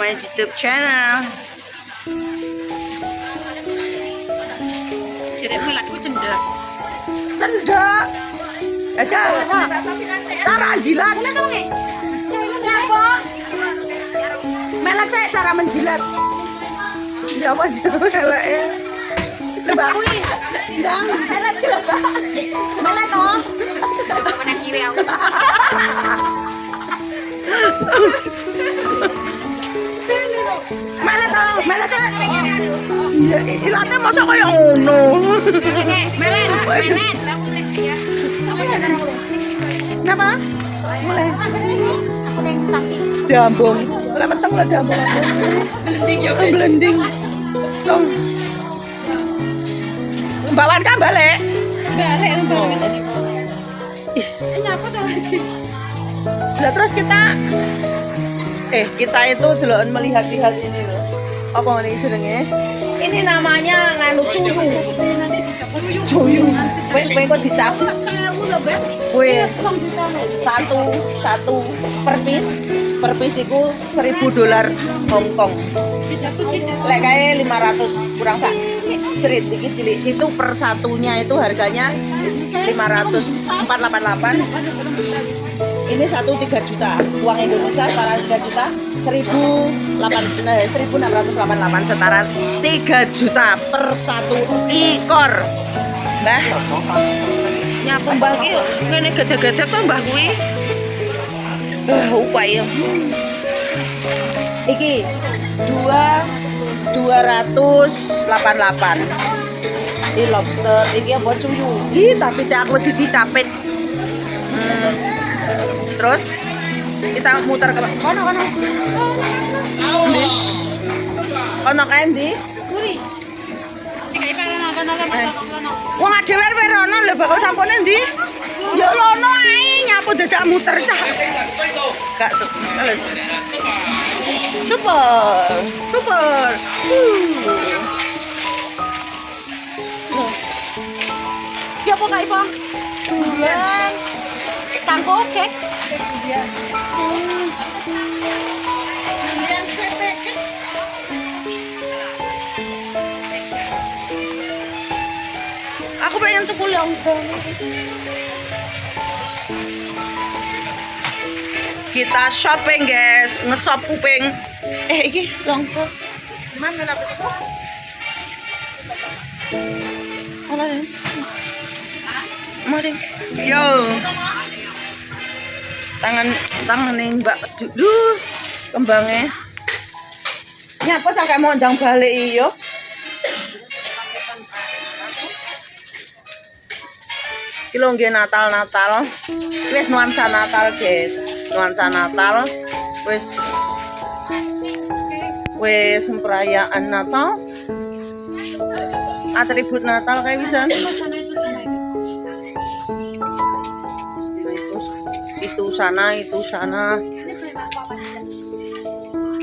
my YouTube channel. Jerekmu laku cendek. Cendek. Cara jilat. Melet cek cara menjilat. Ya apa aja melet ya. Lebak kuwi. Ndang. Melet toh. Coba kena kiri aku. Melet cek. Iya, ilate mosok kaya ngono. Melet. Aku fleksi ya. Kenapa? Mulai. Aku neng tapi. Jambung. Lah meteng lah jambung. Blending ya. Blending. Song. Mbak Wanka balik. Balik bisa di. Nyapa tuh? Lah terus kita itu deloken melihat-lihat ini loh. Apa ini jenenge? Ini namanya nganu cuyu. Cuyu. Kowe kok dicabut. Kowe satu per piece iku $1.000 Hong Kong. Lek kae 500 kurang sak. Cerit iki cilik itu per satunya itu harganya 488. Ini 3 juta. Uang Indonesia setara 3 juta. 1.688 setara 3 juta per satu ekor. Mbah. Nyapu mbah ki ngene gede-gede kok mbah kuwi. Upaya. Iki 288. Ini lobster, iki apa cuyu. Ih, tapi aku ditapit. Terus kita muter ke kono. Kono kae ndi? Kuri. Dikai kono. Wong dhewe arep rono lho bakal sampune ndi? Ya lono ae nyapu dadak muter cah. Gak super. Ya apa kae, Bang? Durian. Tangko kek. Iya. Durian cepek. Aku pengen tuku lontong. Kita shopping, guys. Nge-shop kuping. Iki lontong. Mana nak itu? Mana ni? Mari. Yo. Tangan ning Mbak dulu kembangnya. Nyapa cak mau ndang balik iyo. Iki lho nggih Natal. Wis nuansa Natal, guys. Nuansa Natal. Wis perayaan Natal. Atribut Natal kayak bisa. Itu sana.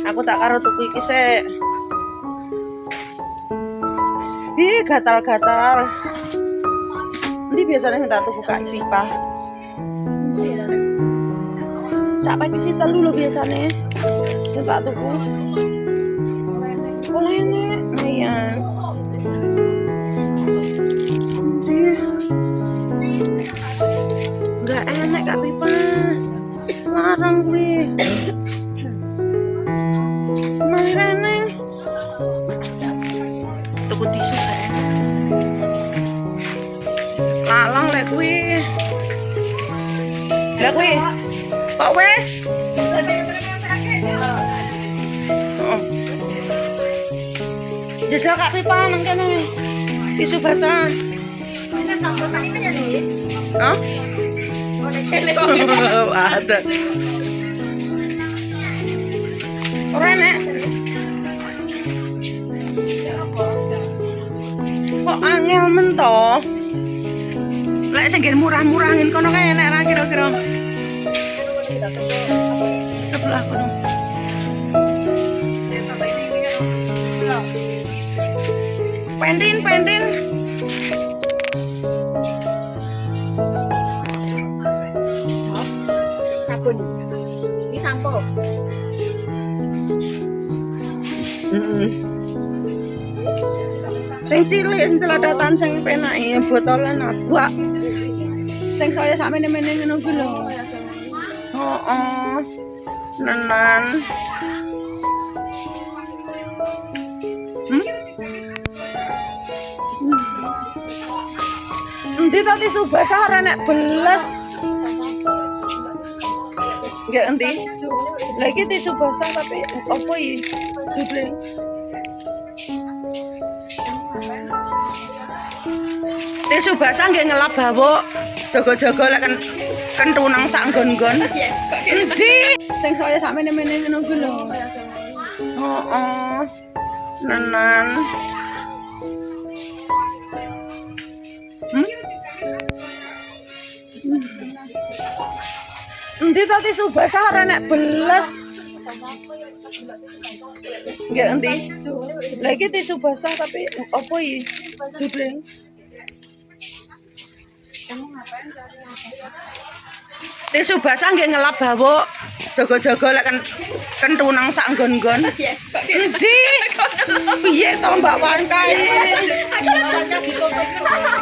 Aku tak karo tuku iki sik. Ih, gatal-gatal. Ndi biasanya sing tak tuku Kak Pipa. Sak pagi sih telu lho biasanya. Sing tak tuku. Oleh enek. Iya. Enggak enak Kak Pipa. Larang kuwi. Marane. Tuku tisu kae. Lalang lek kuwi. Lah kuwi. Kok wis? Oh. Jajal Kak Pipa nang kene. Tisu basah. Hah? Ada. Ora nek. Kok angel men to? Lek sing murah-murahin kono kae nek ra kira-kira. Sebelah kono. Pendin. Sabun. Ini sampo. Sing cilik sing celadatan sing penak ya botolan abak. Sing saya sakmene-mene ngono ku lho. Heeh. Nenan. Endi ta tisu basah ora nek beles. Nggih endi? Lah iki tisu basah tapi apa iki? Duble. Tisu basah nggih ngelap bawuk. Jaga-jaga lek kentunang sak nggon-nggon. Endi? Sing saya sakmene-mene ngono ku lho. Heeh. Nenan. Endi ta tisu basah ora nek beles. Nggih endi? Lah iki tisu basah tapi apa iki? Duble. Tisu basah nggih ngelap bawuk. Jaga-jaga lek kentunang sak nggon-nggon. Endi? Piye to Mbak Wankai?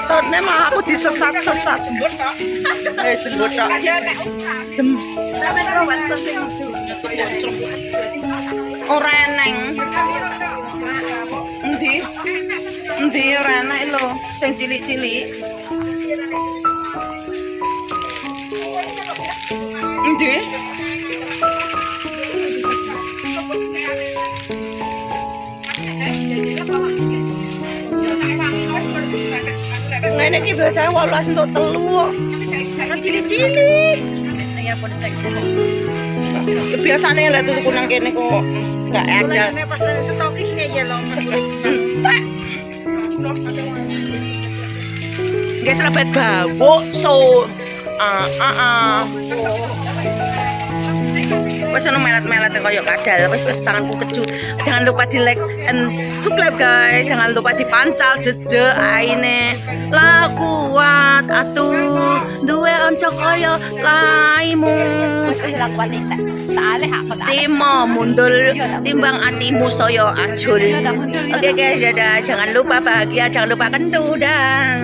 Tone mah aku disesat-sesat jembut tok. Jembut tok. Ora eneng. Endi? Endi ora enek lho, sing cilik-cilik. Endi? Ngene iki biasane 18 untuk telu kok. Kan cilik-cilik. Ya pun saya. Biasane lek tuku nang kene kok enggak ada. Nek pas stokis nek ya lho. Nggih selebet bawuk so. Wes ono melet-melet koyo kadal, wes tanganku keju. Jangan lupa di like and subscribe guys. Jangan lupa dipancal jeje aine. La kuat atuh duwe onco koyo laimu. Timo mundul timbang atimu soyo acul. Oke guys, dadah. Jangan lupa bahagia, jangan lupa kendu dah.